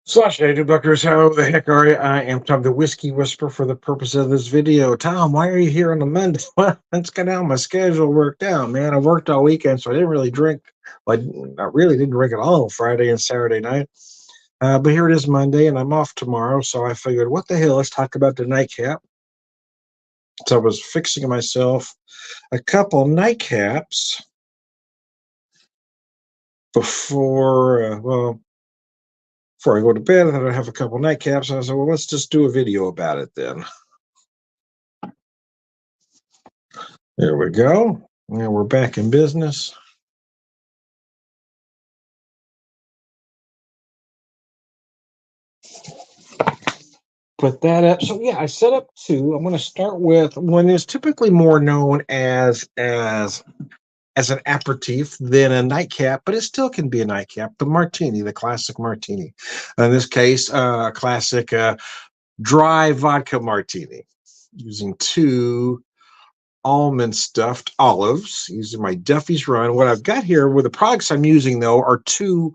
Slash native Buckers, how the heck are you? I am Tom the Whiskey Whisperer for the purpose of this video. Tom, why are you here on a Monday? Well, let's get out my schedule worked out, man. I worked all weekend, so I didn't really drink. Like, I really didn't drink at all Friday and Saturday night. But here it is Monday, and I'm off tomorrow, so I figured, what the hell? Let's talk about the nightcap. So I was fixing myself a couple nightcaps before I go to bed. And then I have a couple nightcaps, and I said, well, let's just do a video about it then. There we go. Now we're back in business. Put that up. So yeah, I set up two. I'm going to start with one is typically more known as an aperitif than a nightcap, but it still can be a nightcap. The martini, the classic martini. In this case, classic dry vodka martini using two almond stuffed olives using my Duffy's Run. What I've got here with the products I'm using though are two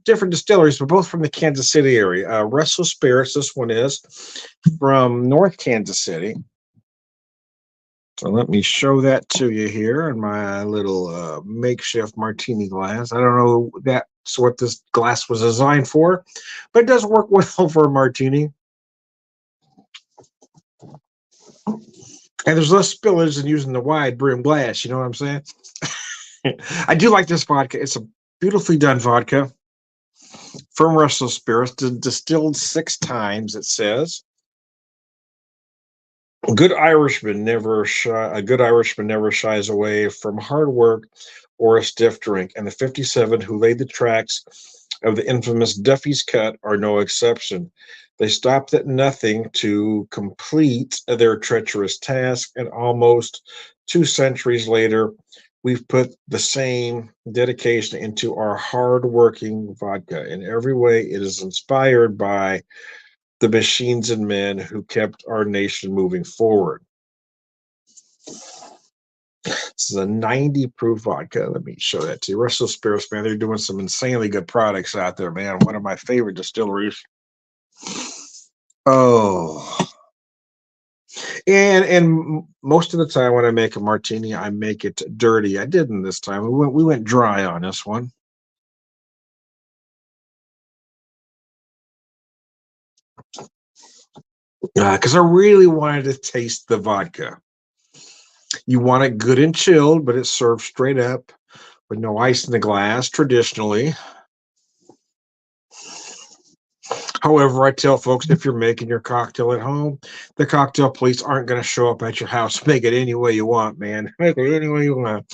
different distilleries, but both from the Kansas City area. Restless Spirits, this one is from North Kansas City. So let me show that to you here in my little makeshift martini glass. I don't know that's what this glass was designed for, but it does work well for a martini. And there's less spillage than using the wide brim glass, you know what I'm saying? I do like this vodka. It's a beautifully done vodka from Restless Spirits, distilled 6 times, it says. A good Irishman never shies away from hard work or a stiff drink, and the 57 who laid the tracks of the infamous Duffy's Cut are no exception. They stopped at nothing to complete their treacherous task, and almost 2 centuries later, we've put the same dedication into our hard-working vodka. In every way, it is inspired by the machines and men who kept our nation moving forward. This is a 90 proof vodka. Let me show that to you. Restless Spirits, man, they're doing some insanely good products out there, man. One of my favorite distilleries. Oh, and most of the time when I make a martini, I make it dirty. I didn't this time. We went dry on this one. Because I really wanted to taste the vodka. You want it good and chilled, but it's served straight up with no ice in the glass traditionally. However, I tell folks if you're making your cocktail at home, the cocktail police aren't going to show up at your house. Make it any way you want, man. Make it any way you want.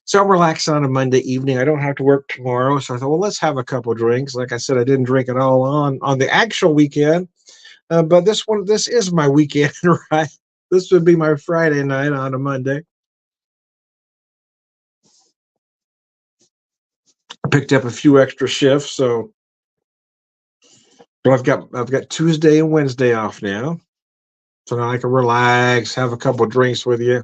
So I'm relaxed on a Monday evening. I don't have to work tomorrow. So I thought, well, let's have a couple drinks. Like I said, I didn't drink at all on the actual weekend. But this is my weekend, right? This would be my Friday night on a Monday. I picked up a few extra shifts, so I've got Tuesday and Wednesday off now. So now I can relax, have a couple of drinks with you.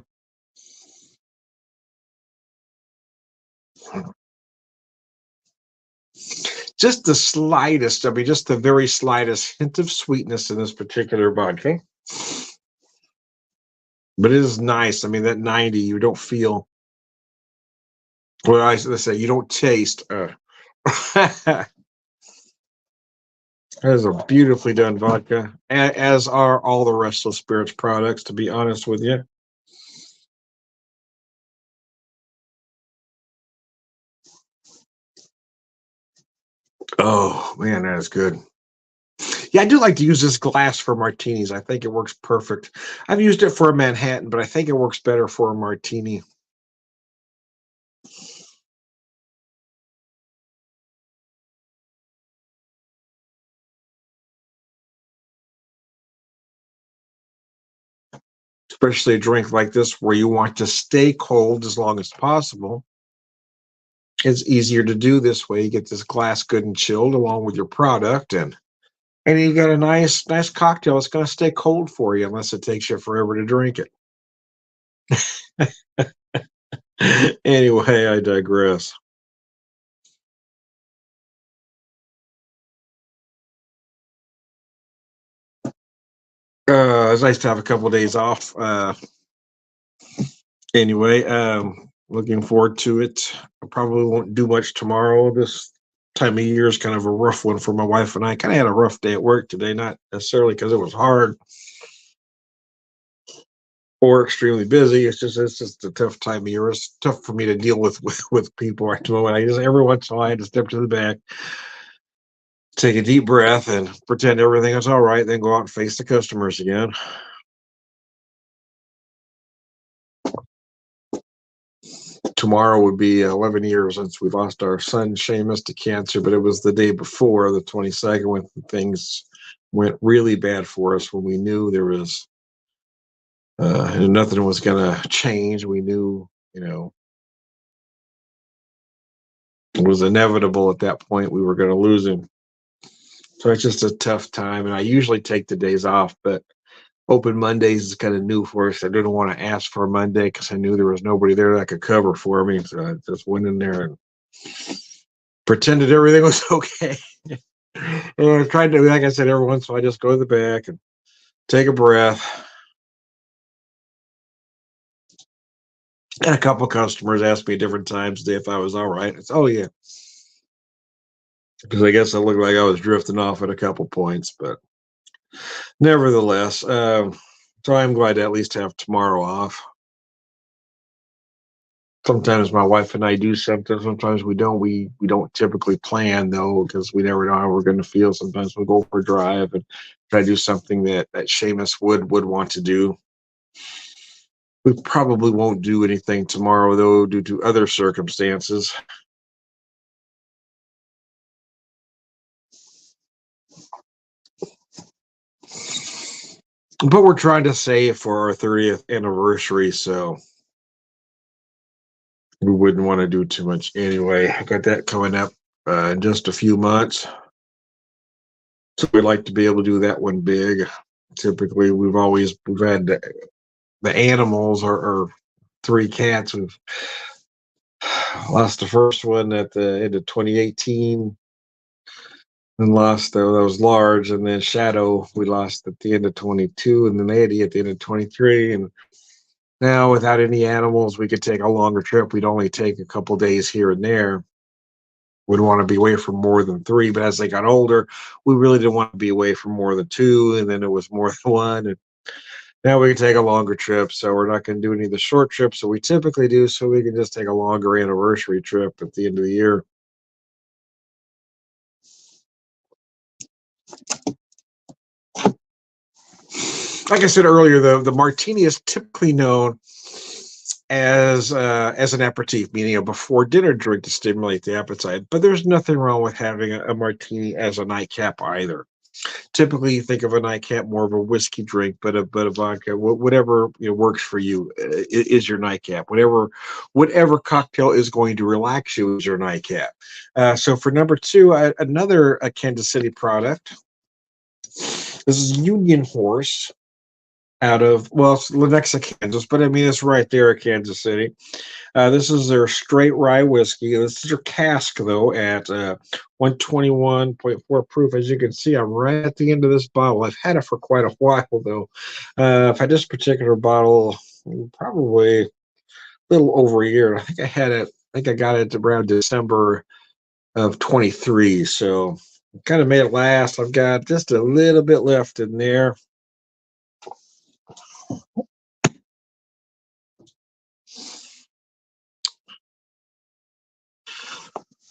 Just the slightest, I mean, just the very slightest hint of sweetness in this particular vodka. But it is nice. I mean, that 90, you don't feel, well, let's say you don't taste. That is a beautifully done vodka, as are all the Restless Spirits products, to be honest with you. Oh, man, that is good. Yeah, I do like to use this glass for martinis. I think it works perfect. I've used it for a Manhattan, but I think it works better for a martini. Especially a drink like this where you want to stay cold as long as possible. It's easier to do this way. You get this glass good and chilled along with your product, and you got a nice cocktail. It's going to stay cold for you unless it takes you forever to drink it. Anyway, I digress. It's nice to have a couple of days off. Anyway, looking forward to it. I probably won't do much tomorrow. This time of year is kind of a rough one for my wife and I. Kind of had a rough day at work today, not necessarily because it was hard or extremely busy. It's just a tough time of year. It's tough for me to deal with people at the moment. I just every once in a while I had to step to the back, take a deep breath, and pretend everything is all right. Then go out and face the customers again. Tomorrow would be 11 years since we lost our son Seamus to cancer, but it was the day before, the 22nd, when things went really bad for us. When we knew there was nothing was going to change. We knew, it was inevitable at that point we were going to lose him. So it's just a tough time. And I usually take the days off, but open Mondays is kind of new for us. I didn't want to ask for a Monday because I knew there was nobody there that could cover for me. So I just went in there and pretended everything was okay. And I tried to, like I said, every once in a while, I just go to the back and take a breath. And a couple of customers asked me at different times today if I was all right. It's, oh, yeah. Because I guess I looked like I was drifting off at a couple points. But nevertheless, so I'm glad to at least have tomorrow off. Sometimes my wife and I do something. Sometimes we don't. We don't typically plan though, because we never know how we're going to feel. Sometimes we'll go for a drive and try to do something that Seamus would want to do. We probably won't do anything tomorrow though, due to other circumstances. But we're trying to save for our 30th anniversary, so we wouldn't want to do too much anyway. I got that coming up in just a few months. So we'd like to be able to do that one big. Typically, we've had the animals or three cats. We've lost the first one at the end of 2018, and lost that was large, and then Shadow we lost at the end of 22, and then Eddie at the end of 23, and now without any animals, we could take a longer trip. We'd only take a couple days here and there. We'd want to be away for more than three, but as they got older, we really didn't want to be away for more than two, and then it was more than one, and now we can take a longer trip. So we're not going to do any of the short trips that we typically do, so we can just take a longer anniversary trip at the end of the year. Like I said earlier, the martini is typically known as an aperitif, meaning a before dinner drink to stimulate the appetite. But there's nothing wrong with having a martini as a nightcap either. Typically, you think of a nightcap more of a whiskey drink, but a vodka, whatever works for you is your nightcap. Whatever cocktail is going to relax you is your nightcap. So for number two, another Kansas City product. This is Union Horse out of, well, it's Lenexa, Kansas, but I mean it's right there at Kansas City. This is their straight rye whiskey. This is their cask though at 121.4 proof. As you can see, I'm right at the end of this bottle. I've had it for quite a while though. I've had this particular bottle probably a little over a year. I think I had it. I think I got it around December of 23. So kind of made it last. I've got just a little bit left in there.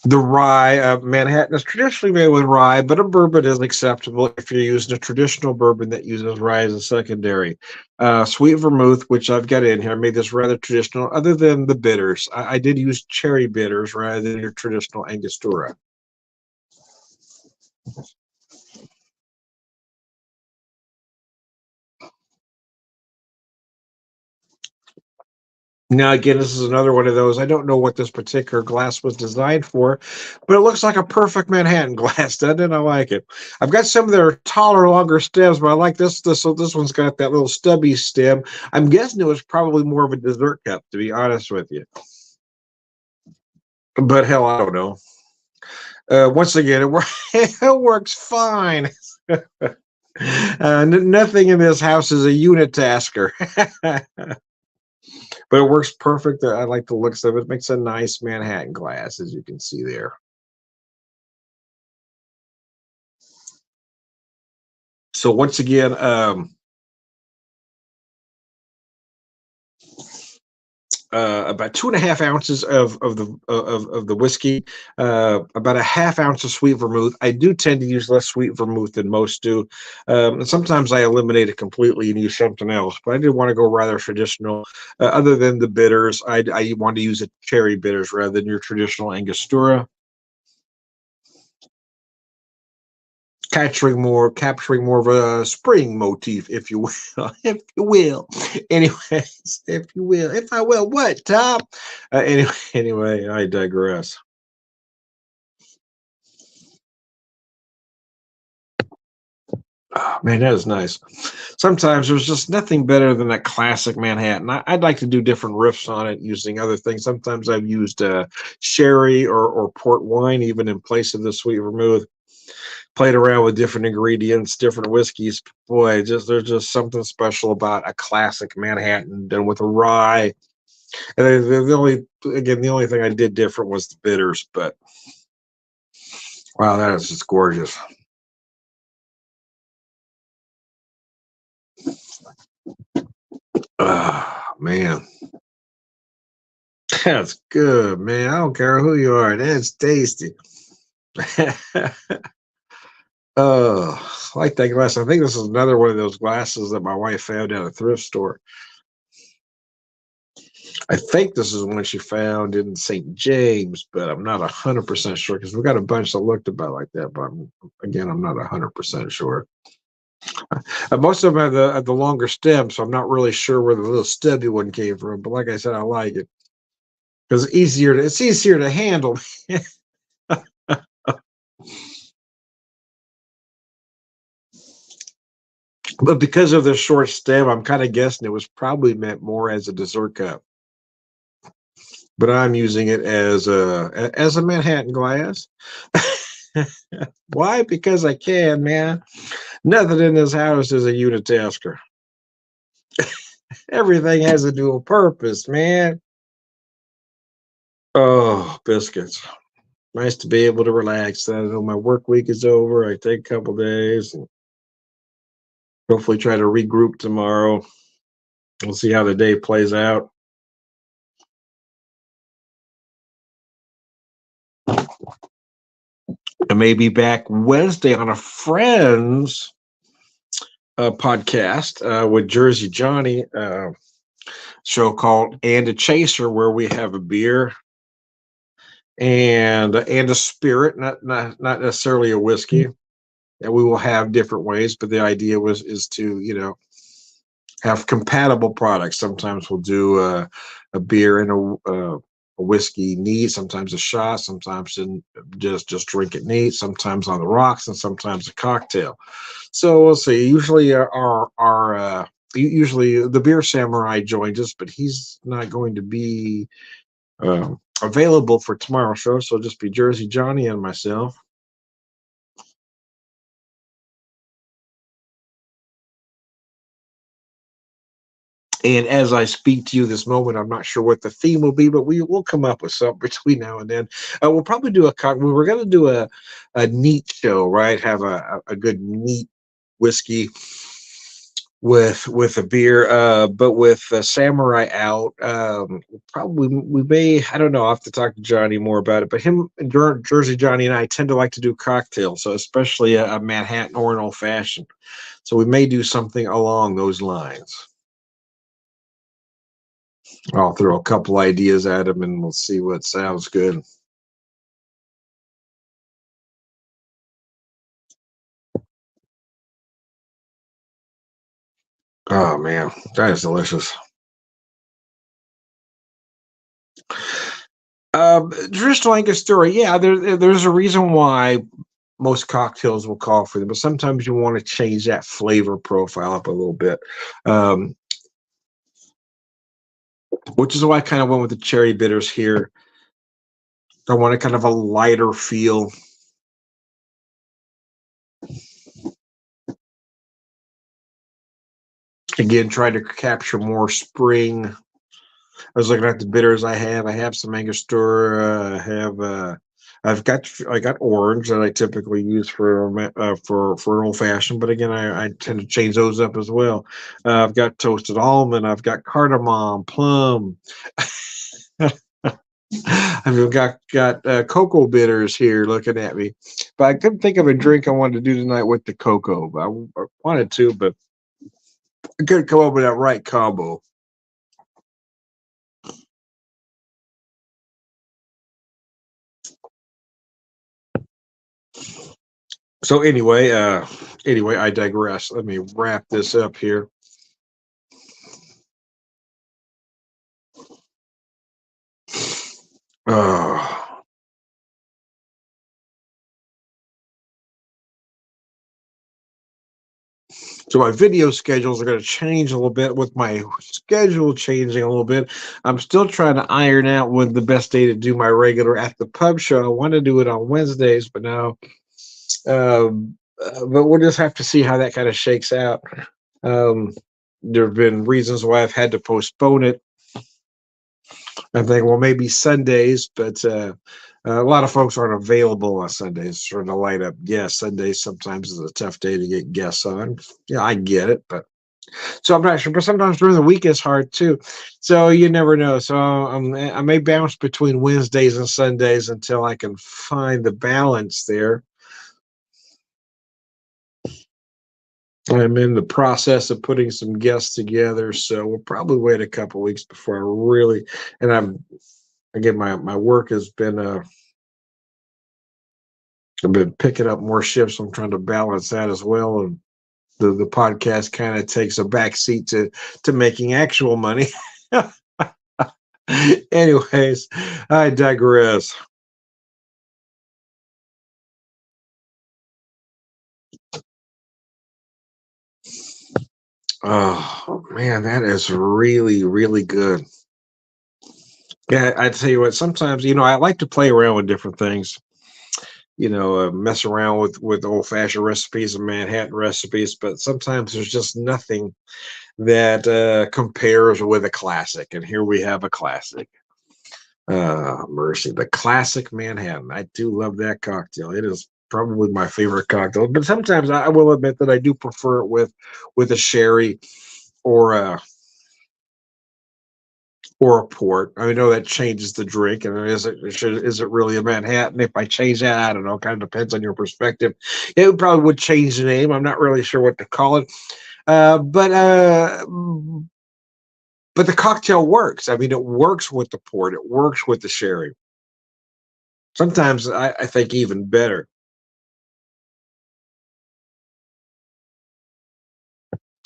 The rye, Manhattan is traditionally made with rye, but a bourbon is acceptable if you're using a traditional bourbon that uses rye as a secondary. Sweet vermouth, which I've got in here, I made this rather traditional, other than the bitters. I did use cherry bitters rather than your traditional Angostura. Now, again, this is another one of those. I don't know what this particular glass was designed for, but it looks like a perfect Manhattan glass, doesn't it? I like it. I've got some of their taller, longer stems, but I like this. This one's got that little stubby stem. I'm guessing it was probably more of a dessert cup, to be honest with you. But hell, I don't know. Once again, it works fine. Nothing in this house is a unitasker, but it works perfect. I like the looks of it. It makes a nice Manhattan glass, as you can see there. So once again, about 2.5 ounces of the whiskey, about a half ounce of sweet vermouth. I do tend to use less sweet vermouth than most do. And sometimes I eliminate it completely and use something else. But I did want to go rather traditional. Other than the bitters, I want to use a cherry bitters rather than your traditional Angostura. Capturing more of a spring motif, if you will, if you will. Anyways, if you will, if I will, what, Tom? Anyway, I digress. Oh, man, that is nice. Sometimes there's just nothing better than that classic Manhattan. I'd like to do different riffs on it using other things. Sometimes I've used sherry or port wine, even in place of the sweet vermouth. Played around with different ingredients, different whiskeys. Boy, there's just something special about a classic Manhattan done with a rye. And the only thing I did different was the bitters. But wow, that is just gorgeous. Man, that's good, man. I don't care who you are. That's tasty. I like that glass. I think this is another one of those glasses that my wife found at a thrift store. I think this is one she found in St. James, but I'm not 100% sure because we got a bunch that looked about like that. But again, I'm not 100% sure. Most of them have the longer stem, so I'm not really sure where the little stubby one came from. But like I said, I like it because it's easier to handle. But because of the short stem, I'm kind of guessing it was probably meant more as a dessert cup. But I'm using it as a Manhattan glass. Why? Because I can, man. Nothing in this house is a unitasker. Everything has a dual purpose, man. Oh, biscuits. Nice to be able to relax. I know my work week is over. I take a couple days and hopefully try to regroup tomorrow. We'll see how the day plays out. I may be back Wednesday on a friend's podcast with Jersey Johnny, show called And a Chaser, where we have a beer and a spirit, not necessarily a whiskey. And we will have different ways, but the idea is to have compatible products. Sometimes we'll do a beer and a whiskey neat, sometimes a shot, sometimes just drink it neat, sometimes on the rocks, and sometimes a cocktail. So we'll see. Usually usually the beer samurai joins us, but he's not going to be available for tomorrow's show. So it'll just be Jersey Johnny and myself. And as I speak to you this moment, I'm not sure what the theme will be, but we will come up with something between now and then. We'll probably do we were going to do a neat show, right? Have a good neat whiskey with a beer, but with Samurai out, probably we may. I don't know. I'll have to talk to Johnny more about it. But him, and Jersey Johnny, and I tend to like to do cocktails, so especially a Manhattan or an old fashioned. So we may do something along those lines. I'll throw a couple ideas at him and we'll see what sounds good. Oh man, that is delicious. Traditional Angostura, yeah, there's a reason why most cocktails will call for them, but sometimes you want to change that flavor profile up a little bit, um, which is why I kind of went with the cherry bitters here. I want a kind of a lighter feel. Again, trying to capture more spring. I was looking at the bitters I have. I have some Angostura. I got orange that I typically use for an old fashioned, but again, I tend to change those up as well. I've got toasted almond. I've got cardamom, plum. I've got cocoa bitters here looking at me, but I couldn't think of a drink I wanted to do tonight with the cocoa. I wanted to, but I couldn't come up with that right combo. So anyway, I digress. Let me wrap this up here. Uh, so my video schedules are going to change a little bit with my schedule changing a little bit. I'm still trying to iron out when the best day to do my regular at the pub show. I want to do it on Wednesdays, but now, but we'll just have to see how that kind of shakes out. Um, there have been reasons why I've had to postpone it. I think, well, maybe Sundays, but a lot of folks aren't available on Sundays for the light up. Yeah, Sundays sometimes is a tough day to get guests on. Yeah, I get it, but so I'm not sure. But sometimes during the week is hard too. So you never know. So I may bounce between Wednesdays and Sundays until I can find the balance there. I'm in the process of putting some guests together, so we'll probably wait a couple weeks before I really. And I'm again, my work has been I've been picking up more shifts. I'm trying to balance that as well, and the podcast kind of takes a back seat to making actual money. Anyways, I digress. Oh man, that is really, really good. Yeah, I tell you what, sometimes, I like to play around with different things, mess around with old fashioned recipes and Manhattan recipes, but sometimes there's just nothing that compares with a classic. And here we have a classic. Mercy, the classic Manhattan. I do love that cocktail. It is probably my favorite cocktail, but sometimes I will admit that I do prefer it with a sherry or a port. I know that changes the drink, and is it really a Manhattan? If I change that, I don't know. Kind of depends on your perspective. It probably would change the name. I'm not really sure what to call it, uh, but uh, but the cocktail works. I mean, it works with the port. It works with the sherry. Sometimes I think even better.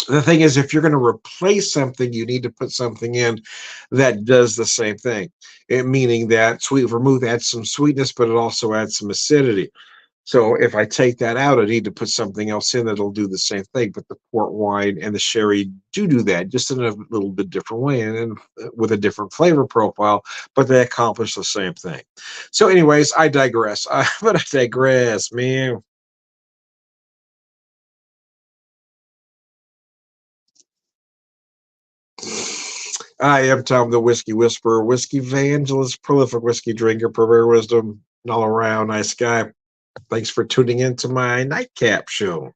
The thing is, if you're going to replace something, you need to put something in that does the same thing. Meaning that sweet vermouth adds some sweetness, but it also adds some acidity. So if I take that out, I need to put something else in that'll do the same thing. But the port wine and the sherry do that, just in a little bit different way and with a different flavor profile, but they accomplish the same thing. So, anyways, I digress. But I digress, man. I am Tom the Whiskey Whisperer, Whiskey Evangelist, prolific whiskey drinker, purveyor of wisdom, and all around nice guy. Thanks for tuning in to my nightcap show.